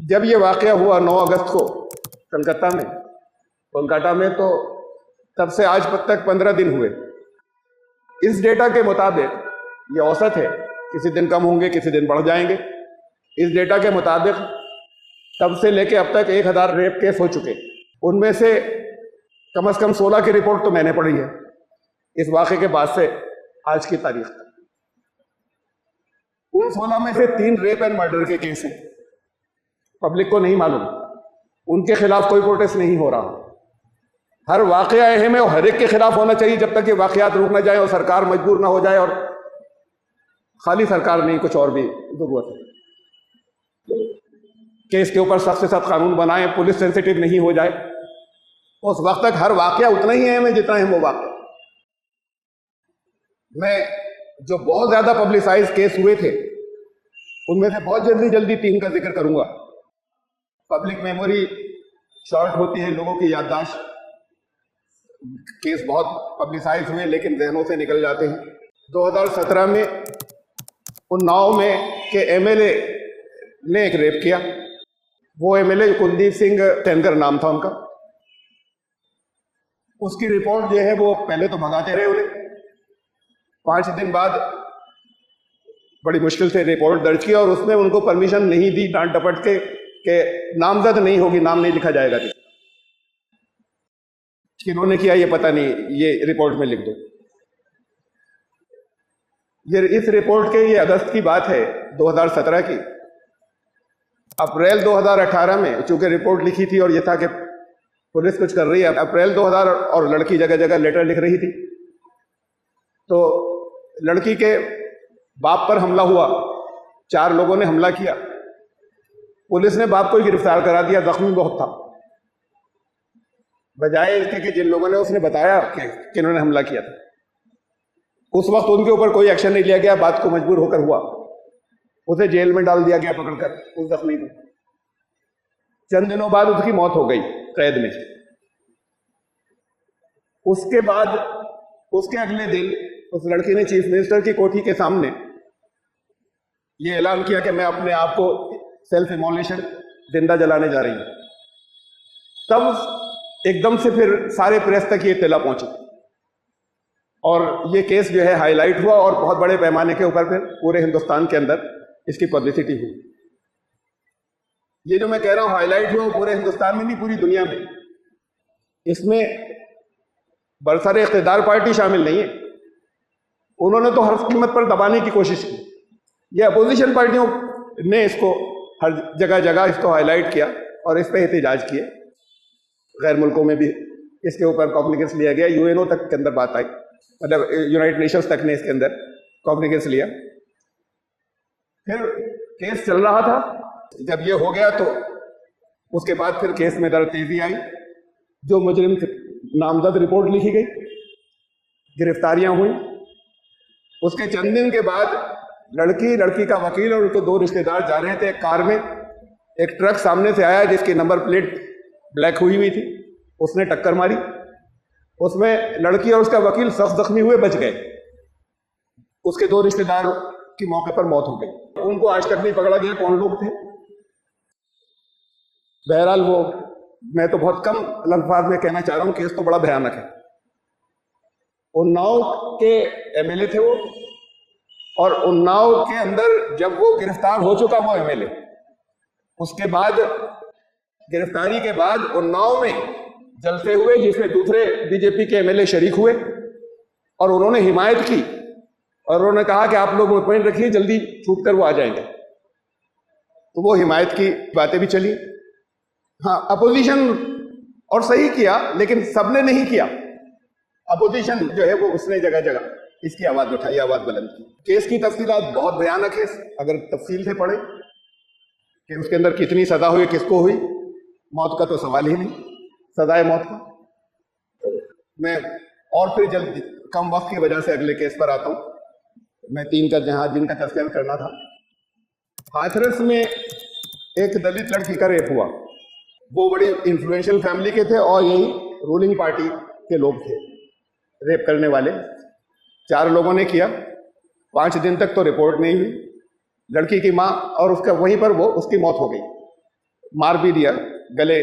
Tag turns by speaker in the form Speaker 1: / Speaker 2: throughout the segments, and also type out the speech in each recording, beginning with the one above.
Speaker 1: जब ये वाक़या हुआ 9 अगस्त को कोलकाता में, तो तब से आज तक 15 दिन हुए। इस डेटा के मुताबिक, ये औसत है, किसी दिन कम होंगे, किसी दिन बढ़ जाएंगे। इस डेटा के मुताबिक तब से लेके अब तक 1000 रेप केस हो चुके। उनमें से कम 16 की रिपोर्ट तो मैंने पढ़ी है इस वाक़े के बाद से आज की तारीख तक। उन 16 में से 3 रेप एंड मर्डर के केस हैं। पब्लिक को नहीं मालूम, उनके खिलाफ कोई प्रोटेस्ट नहीं हो रहा। हर वाक़या अहम है और हर एक के खिलाफ होना चाहिए जब तक ये वाक़यात रुक ना जाए और सरकार मजबूर ना हो जाए, और खाली सरकार नहीं, कुछ और भी जरूरत है। केस के ऊपर सख्त से सख्त कानून बनाएं, पुलिस सेंसिटिव नहीं हो जाए। उस वक्त तक हर वाक़या उतना ही अहम है जितना है वो वाक़या। मैं जो बहुत ज्यादा पब्लिसाइज केस हुए थे उनमें से बहुत जल्दी 3 का जिक्र करूंगा। पब्लिक मेमोरी शॉर्ट होती है, लोगों की याददाश्त। केस बहुत पब्लिसाइज हुए लेकिन जहनों से निकल जाते हैं। 2017 में उन्नाव में के एमएलए ने एक रेप किया। वो एमएलए कुलदीप सिंह सेंगर नाम था उनका। उसकी रिपोर्ट जो है वो पहले तो भगाते रहे उन्हें। 5 दिन बाद बड़ी मुश्किल से रिपोर्ट दर्ज की और उसमें उनको परमिशन नहीं दी, डांट डपट के नामजद नहीं होगी, नाम नहीं लिखा जाएगा। किन्होंने किया ये पता नहीं, ये रिपोर्ट में लिख दो। ये इस रिपोर्ट के, ये अगस्त की बात है 2017 की। अप्रैल 2018 में चूंकि रिपोर्ट लिखी थी और ये था कि पुलिस कुछ कर रही है, अप्रैल 2000 और लड़की जगह जगह लेटर लिख रही थी, तो लड़की के बाप पर हमला हुआ। 4 लोगों ने हमला किया। पुलिस ने बाप को ही गिरफ्तार करा दिया, जख्मी बहुत था। बजाय इसके कि जिन लोगों ने उसने बताया कि इन्होंने हमला किया था, उस वक्त उनके ऊपर कोई एक्शन नहीं लिया गया। बात को मजबूर होकर हुआ, उसे जेल में डाल दिया गया पकड़कर, उस जख्मी को। चंद दिनों बाद उसकी मौत हो गई कैद में। उसके बाद उसके अगले दिन उस लड़की ने चीफ मिनिस्टर की कोठी के सामने ये ऐलान किया कि मैं अपने आप को सेल्फ इमोलेशन, जिंदा जलाने जा रही हूं। तब एकदम से फिर सारे प्रेस तक ये इत्तला पहुंची और ये केस जो है हाईलाइट हुआ और बहुत बड़े पैमाने के ऊपर फिर पूरे हिंदुस्तान के अंदर इसकी पब्लिसिटी हुई। ये जो मैं कह रहा हूं हाईलाइट हुआ, पूरे हिंदुस्तान में नहीं, पूरी दुनिया में। इसमें बरसरे इख्तिदार पार्टी शामिल नहीं है। उन्होंने तो हर कीमत पर दबाने की कोशिश की। ये अपोजिशन पार्टियों ने इसको हर जगह जगह इसको हाईलाइट किया और इस पर एहतजाज किए। गैर मुल्कों में भी इसके ऊपर कॉग्निजेंस लिया गया। यूएनओ तक के अंदर बात आई, मतलब यूनाइटेड नेशंस तक ने इसके अंदर कॉग्निजेंस लिया। फिर केस चल रहा था। जब ये हो गया तो उसके बाद फिर केस में दर तेजी आई। जो मुजरिम नामजद रिपोर्ट लिखी गई, गिरफ्तारियां हुई। उसके चंद दिन के बाद लड़की का वकील और उसके 2 रिश्तेदार जा रहे थे एक कार में। एक ट्रक सामने से आया जिसकी नंबर प्लेट ब्लैक हुई थी, उसने टक्कर मारी। उसमें लड़की और उसका वकील सख्त जख्मी हुए, बच गए। उसके 2 रिश्तेदार की मौके पर मौत हो गई। उनको आज तक नहीं पकड़ा गया कौन लोग थे। बहरहाल वो, मैं तो बहुत कम अल्फाज में कहना चाह रहा हूं, केस तो बड़ा भयानक है। उन्नाव के एमएलए थे वो, और उन्नाव के अंदर जब वो गिरफ्तार हो चुका वो एमएलए, उसके बाद गिरफ्तारी के बाद उन्नाव में जलते हुए जिसमें दूसरे बीजेपी के एमएलए शरीक हुए और उन्होंने हिमायत की और उन्होंने कहा कि आप लोग मुतमईन रखिए, जल्दी छूट कर वो आ जाएंगे। तो वो हिमायत की बातें भी चली। हाँ, अपोजिशन और सही किया, लेकिन सबने नहीं किया। अपोजिशन जो है वो उसने जगह जगह इसकी आवाज उठाई, आवाज बुलंद की। केस की तफसीलात बहुत भयानक है, अगर तफसील से पढ़े कि उसके अंदर कितनी सजा हुई, किसको हुई। मौत का तो सवाल ही नहीं, सजाए मौत का। मैं और फिर जल्द कम वक्त की वजह से अगले केस पर आता हूं। मैं 3 का जिनका तस्करा करना था। हाथरस में एक दलित लड़की का रेप हुआ। वो बड़ी इन्फ्लुएंशियल फैमिली के थे और यही रूलिंग पार्टी के लोग थे रेप करने वाले। 4 लोगों ने किया। 5 दिन तक तो रिपोर्ट नहीं हुई। लड़की की माँ और उसका वहीं पर वो उसकी मौत हो गई। मार भी दिया, गले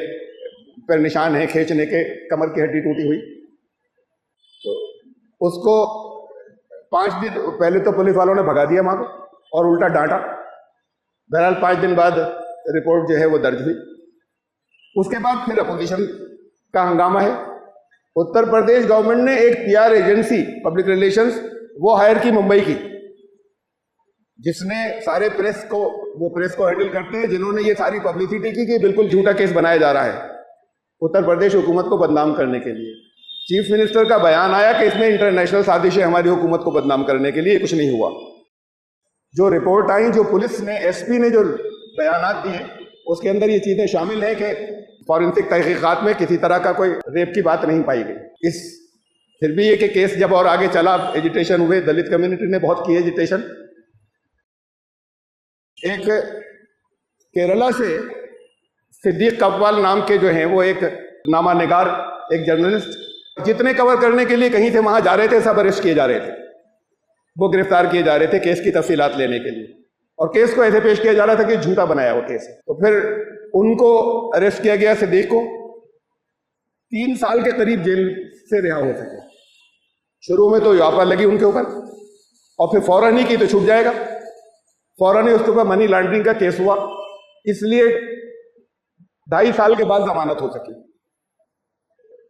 Speaker 1: पर निशान है खींचने के, कमर की हड्डी टूटी हुई। तो उसको 5 दिन पहले तो पुलिस वालों ने भगा दिया वहां को और उल्टा डांटा। बहरहाल 5 दिन बाद रिपोर्ट जो है वो दर्ज हुई। उसके बाद फिर अपोजिशन का हंगामा है। उत्तर प्रदेश गवर्नमेंट ने एक पीआर एजेंसी पब्लिक रिलेशंस वो हायर की मुंबई की, जिसने सारे प्रेस को हैंडल करते हैं, जिन्होंने ये सारी पब्लिसिटी की कि बिल्कुल झूठा केस बनाया जा रहा है उत्तर प्रदेश हुकूमत को बदनाम करने के लिए। चीफ मिनिस्टर का बयान आया कि इसमें इंटरनेशनल साजिश है हमारी हुकूमत को बदनाम करने के लिए, कुछ नहीं हुआ। जो रिपोर्ट आई, जो पुलिस ने, एसपी ने जो बयान दिए, उसके अंदर ये चीजें शामिल है कि फॉरेंसिक तहकीकात में किसी तरह का कोई रेप की बात नहीं पाई गई। फिर भी ये कि केस जब और आगे चला, एजिटेशन हुए, दलित कम्युनिटी ने बहुत की एजिटेशन। एक केरला से सिद्दीक कव्वाल नाम के जो हैं वो एक नामा निगार, एक जर्नलिस्ट, जितने कवर करने के लिए कहीं से वहां जा रहे थे सब अरेस्ट किए जा रहे थे, वो गिरफ्तार किए जा रहे थे केस की तफसीलात लेने के लिए, और केस को ऐसे पेश किया जा रहा था कि झूठा बनाया वो केस। तो फिर उनको अरेस्ट किया गया, सिद्दीक को 3 साल के करीब जेल से रिहा हो सके। शुरू में तो यापा लगी उनके ऊपर, और फिर फौरन ही की तो छूट जाएगा, फौरन ही उसके ऊपर मनी लॉन्ड्रिंग का केस हुआ, इसलिए 2.5 साल के बाद जमानत हो सकी।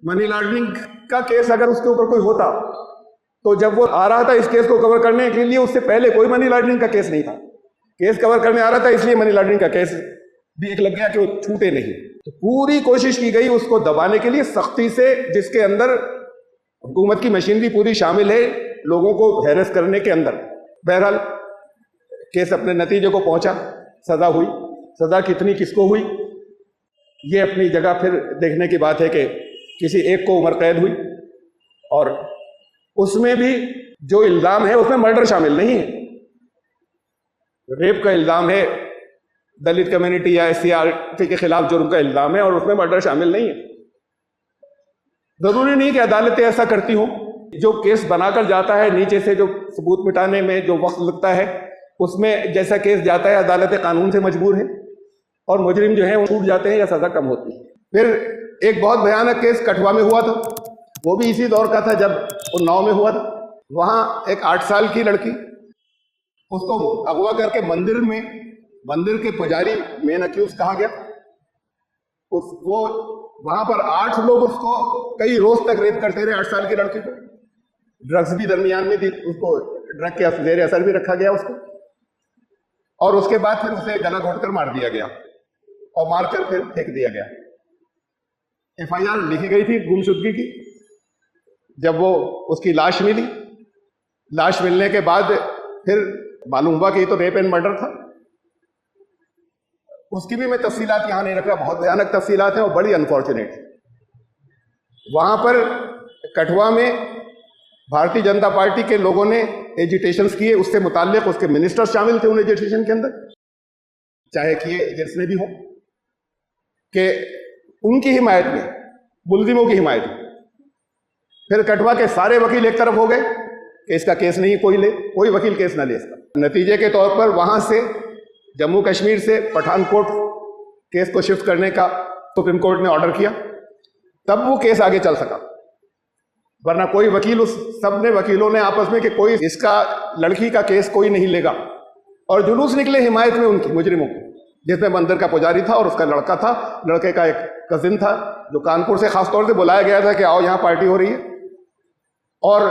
Speaker 1: मनी लॉन्ड्रिंग का केस अगर उसके ऊपर कोई होता तो जब वो आ रहा था इस केस को कवर करने के लिए, उससे पहले कोई मनी लॉन्ड्रिंग का केस नहीं था, केस कवर करने आ रहा था, इसलिए मनी लॉन्ड्रिंग का केस भी एक लग गया कि वो छूटे नहीं। तो पूरी कोशिश की गई उसको दबाने के लिए सख्ती से, जिसके अंदर हुकूमत की मशीनरी पूरी शामिल है लोगों को हैरेस करने के अंदर। बहरहाल केस अपने नतीजे को पहुंचा, सजा हुई। सजा कितनी किसको हुई ये अपनी जगह फिर देखने की बात है कि किसी एक को उम्र कैद हुई, और उसमें भी जो इल्जाम है उसमें मर्डर शामिल नहीं है। रेप का इल्जाम है, दलित कम्युनिटी या SC/RT के खिलाफ जुर्म का इल्जाम है, और उसमें मर्डर शामिल नहीं है। जरूरी नहीं कि अदालतें ऐसा करती हों। जो केस बनाकर जाता है नीचे से, जो सबूत मिटाने में जो वक्त लगता है, उसमें जैसा केस जाता है अदालतें कानून से मजबूर हैं, और मुजरिम जो है वो छूट जाते हैं या सजा कम होती है। फिर एक बहुत भयानक केस कठुआ में हुआ था, वो भी इसी दौर का था जब उन्नाव में हुआ था। वहां एक 8 साल की लड़की, उसको अगवा करके मंदिर के पुजारी मेन अक्यूज कहा गया। वो वहां पर 8 लोग उसको कई रोज तक रेप करते रहे, 8 साल की लड़की को। ड्रग्स भी दरमियान में थी, उसको ड्रग के जेर असर भी रखा गया उसको, और उसके बाद फिर उसे गला घोटकर मार दिया गया, और मारकर फिर फेंक दिया गया। FIR लिखी गई थी गुमशुदगी की। जब वो उसकी लाश मिली, लाश मिलने के बाद फिर मालूम हुआ कि ये तो रेप एंड मर्डर था। उसकी भी मैं तफसीलात यहां नहीं रख रहा, बहुत भयानक तफसीलात हैं और बड़ी अनफॉर्चुनेट। वहां पर कठुआ में भारतीय जनता पार्टी के लोगों ने एजिटेशंस किए, उससे मुताल्लिक उसके मिनिस्टर्स शामिल थे उन एजिटेशन के अंदर, चाहे किए जिसने भी हो, कि उनकी हिमायत में, मुलजिमों की हिमायत में। फिर कठुआ के सारे वकील एक तरफ हो गए कि इसका केस नहीं कोई ले, कोई वकील केस ना ले इसका। नतीजे के तौर पर वहां से जम्मू कश्मीर से पठानकोट केस को शिफ्ट करने का सुप्रीम कोर्ट ने ऑर्डर किया, तब वो केस आगे चल सका। वरना कोई वकील, उस सब ने वकीलों ने आपस में कि कोई इसका, लड़की का केस कोई नहीं लेगा, और जुलूस निकले हिमायत में उनकी, मुजरिमों को, जिसमें मंदिर का पुजारी था और उसका लड़का था, लड़के का एक कजिन था जो कानपुर से खासतौर से बुलाया गया था कि आओ यहां पार्टी हो रही है, और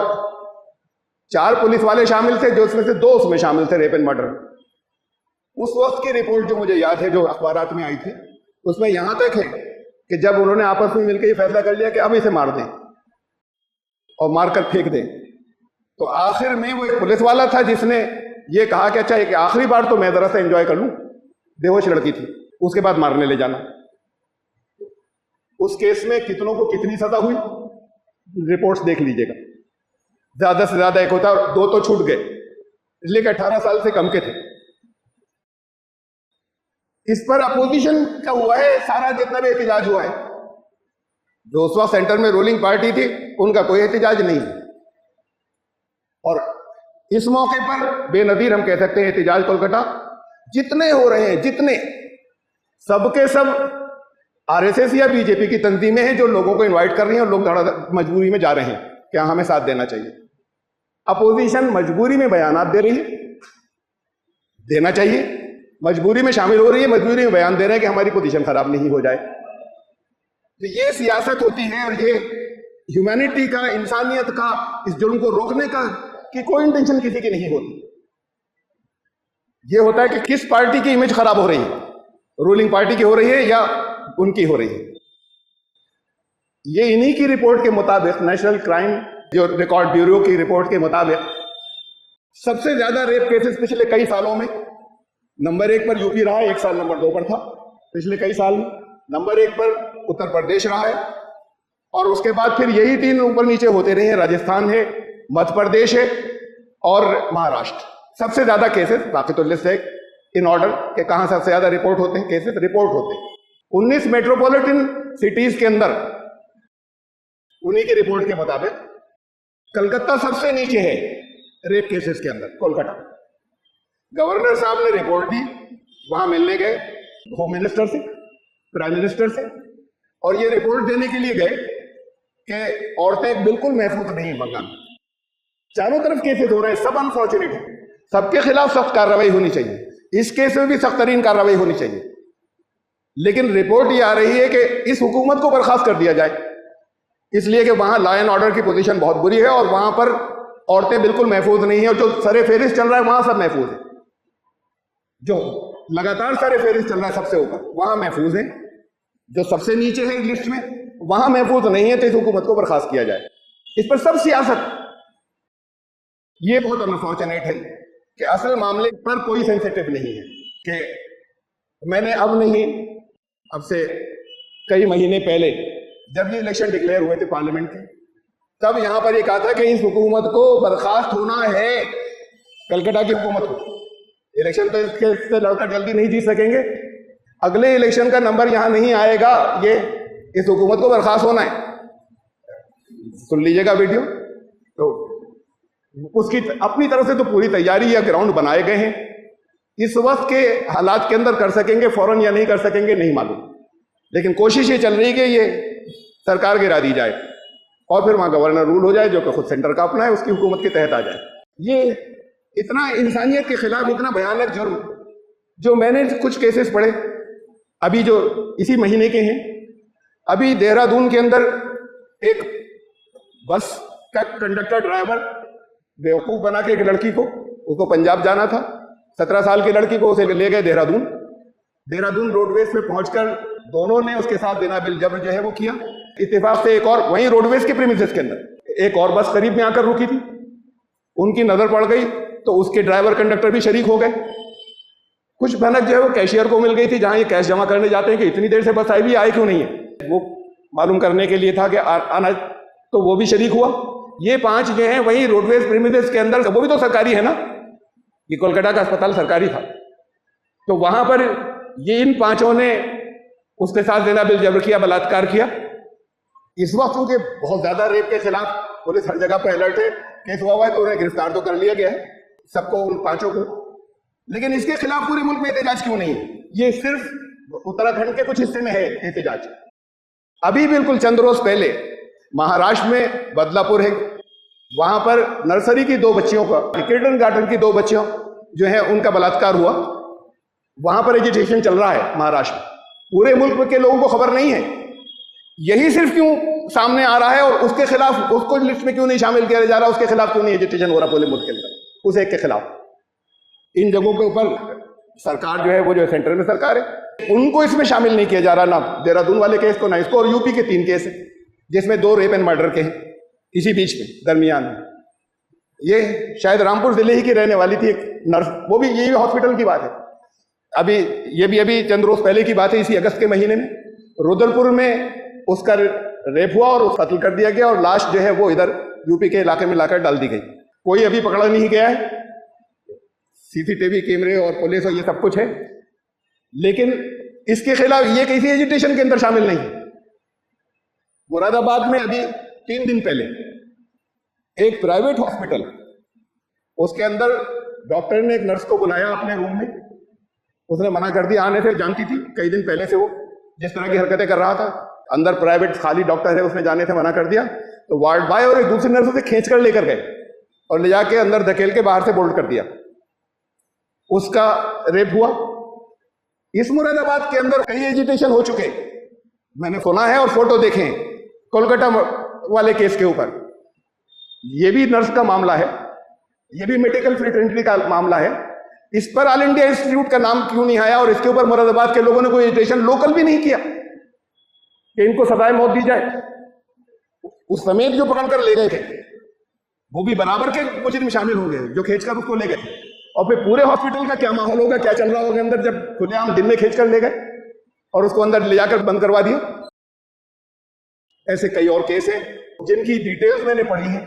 Speaker 1: 4 पुलिस वाले शामिल थे, जो उसमें से 2 उसमें शामिल थे रेप एंड मर्डर। उस वक्त की रिपोर्ट जो मुझे याद है, जो अखबारात में आई थी, उसमें यहां तक है कि जब उन्होंने आपस में मिलकर ये फैसला कर लिया कि अब इसे मार दें और मारकर फेंक दें, तो आखिर में वो एक पुलिस वाला था जिसने ये कहा कि अच्छा एक आखिरी बार तो मैं जरा सा एंजॉय कर लूं, बेहोश लड़की थी, उसके बाद मारने ले जाना। उस केस में कितनों को कितनी सजा हुई रिपोर्ट्स देख लीजिएगा, ज्यादा से ज्यादा 1 होता, और 2 तो छूट गए, इसलिए कि 18 साल से कम के थे। इस पर अपोजिशन का हुआ है सारा, जितना भी एहतजाज हुआ है, जो उस वक्त सेंटर में रूलिंग पार्टी थी उनका कोई एहतजाज नहीं है, और इस मौके पर बेनजीर हम कह सकते हैं एहतजाज कोलकाता जितने हो रहे हैं, जितने सबके सब आरएसएस या बीजेपी की तंजीमें हैं जो लोगों को इनवाइट कर रही हैं और लोग मजबूरी में जा रहे हैं कि हमें साथ देना चाहिए। अपोजिशन मजबूरी में बयानात दे रही है, देना चाहिए, मजबूरी में शामिल हो रही है, मजबूरी में बयान दे रहे हैं कि हमारी पोजीशन खराब नहीं हो जाए। तो ये सियासत होती है और ये ह्यूमैनिटी का, इंसानियत का, इस जुर्म को रोकने का कि कोई इंटेंशन किसी की नहीं होती। ये होता है कि किस पार्टी की इमेज खराब हो रही है, रूलिंग पार्टी की हो रही है या उनकी हो रही है। ये इन्हीं की रिपोर्ट के मुताबिक, नेशनल क्राइम जो रिकॉर्ड ब्यूरो की रिपोर्ट के मुताबिक सबसे ज्यादा रेप केसेस पिछले कई सालों में नंबर 1 पर यूपी रहा है, 1 साल नंबर 2 पर था पिछले कई साल में। नंबर 1 पर उत्तर प्रदेश रहा है और उसके बाद फिर यही 3 ऊपर नीचे होते रहे हैं, राजस्थान है, मध्य प्रदेश है और महाराष्ट्र। सबसे ज्यादा केसेस, बाकी तो लिस्ट है इन ऑर्डर के कहां सबसे ज्यादा रिपोर्ट होते हैं, केसेस रिपोर्ट होते हैं। 19 मेट्रोपॉलिटन सिटीज के अंदर उन्हीं की रिपोर्ट के मुताबिक कलकत्ता सबसे नीचे है रेप केसेस के अंदर, कोलकाता। गवर्नर साहब ने रिपोर्ट दी, वहां मिलने गए होम मिनिस्टर से, प्राइम मिनिस्टर से, और ये रिपोर्ट देने के लिए गए कि औरतें बिल्कुल महफूज नहीं बंगाल में, चारों तरफ केसेस हो रहे हैं, सब अनफॉर्चुनेट है, सबके खिलाफ सख्त कार्रवाई होनी चाहिए, इस केस में भी सख्त तरीन कार्रवाई होनी चाहिए। लेकिन रिपोर्ट ये आ रही है कि इस हुकूमत को बर्खास्त कर दिया जाए, इसलिए कि वहां लॉ एंड ऑर्डर की पोजीशन बहुत बुरी है और वहां पर औरतें बिल्कुल महफूज नहीं है, और जो सरे फेरिस्त चल रहा है वहां सब महफूज है, जो लगातार सरे फेरिस्त चल रहा है सबसे ऊपर वहां महफूज है, जो सबसे नीचे है लिस्ट में वहां महफूज नहीं है, तो इस हुकूमत को बर्खास्त किया जाए। इस पर सब सियासत, ये बहुत अनफॉर्चुनेट है कि असल मामले पर कोई सेंसिटिव नहीं है। कि मैंने अब नहीं, अब से कई महीने पहले जब ये इलेक्शन डिक्लेयर हुए थे पार्लियामेंट के, तब यहां पर ये कहा था कि इस हुकूमत को बर्खास्त होना है, कलकत्ता की हुकूमत को। इलेक्शन तो इससे लड़कर जल्दी नहीं जीत सकेंगे, अगले इलेक्शन का नंबर यहां नहीं आएगा, ये इस हुकूमत को बर्खास्त होना है। सुन लीजिएगा वीडियो। तो उसकी अपनी तरफ से तो पूरी तैयारी या ग्राउंड बनाए गए हैं, इस वक्त के हालात के अंदर कर सकेंगे फौरन या नहीं कर सकेंगे नहीं मालूम, लेकिन कोशिश ये चल रही है कि ये सरकार गिरा दी जाए और फिर वहां गवर्नर रूल हो जाए जो कि खुद सेंटर का अपना है, उसकी हुकूमत के तहत आ जाए। ये इतना इंसानियत के खिलाफ इतना भयानक जुर्म, जो मैंने कुछ केसेस पढ़े अभी जो इसी महीने के हैं, अभी देहरादून के अंदर एक बस का कंडक्टर ड्राइवर बेवकूफ बना के एक लड़की को, उसको पंजाब जाना था, 17 साल की लड़की को उसे ले गए देहरादून रोडवेज पे पहुंचकर दोनों ने उसके साथ बिना बिल जब्र जो है वो किया। इत्तेफाक से एक और वहीं रोडवेज के प्रीमिसेस के अंदर एक और बस करीब में आकर रुकी थी, उनकी नजर पड़ गई तो उसके ड्राइवर कंडक्टर भी शरीक हो गए। कुछ भनक जो है वो कैशियर को मिल गई थी, जहां ये कैश जमा करने जाते हैं कि इतनी देर से बस आई भी, आई क्यों नहीं है, वो मालूम करने के लिए था कि आना, तो वो भी शरीक हुआ। ये 5 जो हैं वही रोडवेज प्रीमिसेस के अंदर, वो भी तो सरकारी है ना, ये कोलकाता का अस्पताल सरकारी था, तो वहां पर ये इन 5 ने उसके साथ बिना बिल जब्र किया, बलात्कार किया। इस वक्त उनके बहुत ज्यादा रेप के खिलाफ पुलिस हर जगह पर अलर्ट है, केस हुआ है तो उन्हें गिरफ्तार तो कर लिया गया है सबको, उन 5 को, लेकिन इसके खिलाफ पूरे मुल्क में एहतजाज क्यों नहीं है? ये सिर्फ उत्तराखंड के कुछ हिस्से में है एहतजाज। अभी बिल्कुल चंद रोज पहले महाराष्ट्र में बदलापुर है, वहां पर नर्सरी की 2 बच्चियों का, किंडरगार्टन की 2 बच्चियों जो है उनका बलात्कार हुआ, वहां पर एजिटेशन चल रहा है महाराष्ट्र में, पूरे मुल्क के लोगों को खबर नहीं है। यही सिर्फ क्यों सामने आ रहा है और उसके खिलाफ, उसको लिस्ट में क्यों नहीं शामिल किया जा रहा, उसके खिलाफ क्यों नहीं एजिटेशन हो रहा पूरे मुल्क के अंदर, उस एक के खिलाफ। इन जगहों के ऊपर सरकार जो है वो जो सेंटर में सरकार है, उनको इसमें शामिल नहीं किया जा रहा, ना देहरादून वाले केस को, ना इसको, और यूपी के 3 केस है जिसमें 2 रेप एंड मर्डर के हैं इसी बीच में दरमियान में। ये शायद रामपुर जिले ही की रहने वाली थी एक नर्स, वो भी यही हॉस्पिटल की बात है, अभी ये भी अभी चंद रोज पहले की बात है, इसी अगस्त के महीने में रुद्रपुर में उसका रेप हुआ और कत्ल कर दिया गया, और लाश जो है वो इधर यूपी के इलाके में लाकर डाल दी गई। कोई अभी पकड़ा नहीं गया है, सीसीटीवी कैमरे और पुलिस और ये सब कुछ है, लेकिन इसके खिलाफ ये किसी एजिटेशन के अंदर शामिल नहीं है। मुरादाबाद में अभी 3 दिन पहले एक प्राइवेट हॉस्पिटल, उसके अंदर डॉक्टर ने एक नर्स को बुलाया अपने रूम में, उसने मना कर दिया आने से, जानती थी कई दिन पहले से वो जिस तरह की हरकतें कर रहा था। अंदर प्राइवेट खाली डॉक्टर है, उसने जाने से मना कर दिया। तो वार्ड बॉय और एक दूसरी नर्स उसे खींच कर लेकर गए और ले जाके अंदर धकेल के बाहर से बोल्ट कर दिया। उसका रेप हुआ। इस मुरादाबाद के अंदर कई एजिटेशन हो चुके, मैंने सुना है और फोटो देखे हैं कोलकाता वाले केस के ऊपर। ये भी नर्स का मामला है, ये भी मेडिकल फ्रेटर्निटी का मामला है। इस पर ऑल इंडिया इंस्टीट्यूट का नाम क्यों नहीं आया और इसके ऊपर मुरादाबाद के लोगों ने कोई एजिटेशन लोकल भी नहीं किया कि इनको सजाए मौत दी जाए। उस समेत जो पकड़कर ले गए थे वो भी बराबर के मुजरिम शामिल हो गए जो खींचकर उसको ले गए। और फिर पूरे हॉस्पिटल का क्या माहौल होगा, क्या चल रहा होगा अंदर, जब खुलेआम दिन में खींचकर ले गए और उसको अंदर ले जाकर बंद करवा दिया। ऐसे कई और केस हैं जिनकी डिटेल्स मैंने पढ़ी है,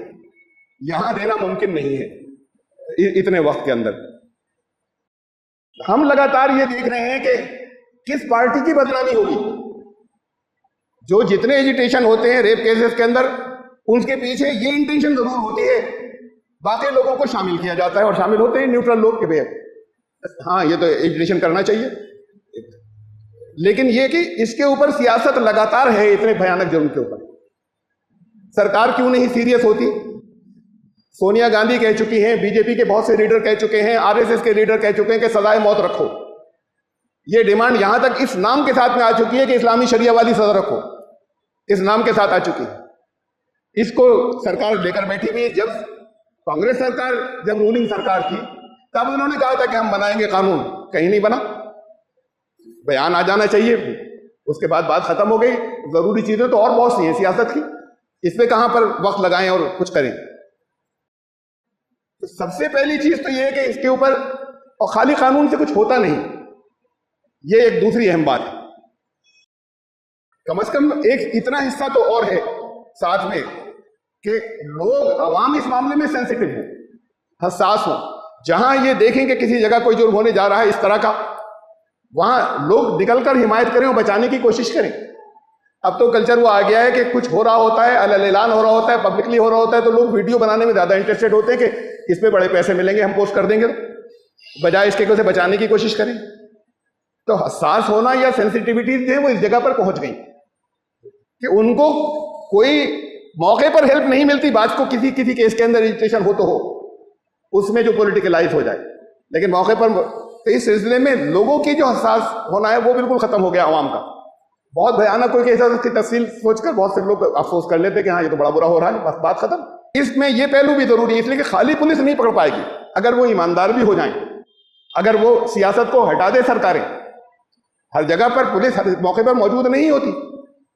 Speaker 1: यहां देना मुमकिन नहीं है इतने वक्त के अंदर। हम लगातार ये देख रहे हैं कि किस पार्टी की बदनामी होगी। जो जितने एजिटेशन होते हैं रेप केसेस के अंदर, उनके पीछे ये इंटेंशन जरूर होती है, बाकी लोगों को शामिल किया जाता है और शामिल होते हैं न्यूट्रल लोग के बेहद। हाँ, ये तो एजिटेशन करना चाहिए, लेकिन ये कि इसके ऊपर सियासत लगातार है इतने भयानक जुर्म के ऊपर। सरकार क्यों नहीं सीरियस होती? सोनिया गांधी कह चुकी हैं, बीजेपी के बहुत से लीडर कह चुके हैं, आरएसएस के लीडर कह चुके हैं कि सजाए मौत रखो। ये डिमांड यहां तक इस नाम के साथ में आ चुकी है कि इस्लामी शरिया वाली सजा रखो, इस नाम के साथ आ चुकी है। इसको सरकार लेकर बैठी हुई है। जब कांग्रेस सरकार, जब रूलिंग सरकार थी, तब उन्होंने कहा था कि हम बनाएंगे कानून, कहीं नहीं बना। बयान आ जाना चाहिए, उसके बाद बात खत्म हो गई। जरूरी चीजें तो और बहुत सी हैं सियासत की, इसमें कहां पर वक्त लगाएं और कुछ करें। तो सबसे पहली चीज तो यह है कि इसके ऊपर, और खाली कानून से कुछ होता नहीं, ये एक दूसरी अहम बात है। कम से कम एक इतना हिस्सा तो और है साथ में कि लोग, अवाम इस मामले में सेंसिटिव हो, हसास हो। जहां ये देखें कि किसी जगह कोई जुर्म होने जा रहा है इस तरह का, वहां लोग निकलकर हिमायत करें और बचाने की कोशिश करें। अब तो कल्चर वो आ गया है कि कुछ हो रहा होता है, अलग-ऐलान हो रहा होता है, पब्लिकली हो रहा होता है, तो लोग वीडियो बनाने में ज्यादा इंटरेस्टेड होते हैं कि इस पे बड़े पैसे मिलेंगे, हम पोस्ट कर देंगे, तो बजाय इसके उसे बचाने की कोशिश करें। तो हसास होना या सेंसिटिविटी जो है वो इस जगह पर पहुंच गई कि उनको कोई मौके पर हेल्प नहीं मिलती। बात को किसी केस के अंदर रजिस्ट्रेशन हो तो हो, उसमें जो पॉलिटिकलाइज हो जाए, लेकिन मौके पर। तो इस सिलसिले में लोगों की जो हसास होना है वो बिल्कुल खत्म हो गया अवाम का। बहुत भयानक कोई केस है, उसकी तफसील सोचकर बहुत से लोग अफसोस कर लेते कि हाँ ये तो बड़ा बुरा हो रहा है, बस बात खत्म। इसमें ये पहलू भी जरूरी है, इसलिए कि खाली पुलिस नहीं पकड़ पाएगी। अगर वो ईमानदार भी हो जाए, अगर वो सियासत को हटा दे सरकारें, हर जगह पर पुलिस हर मौके पर मौजूद नहीं होती।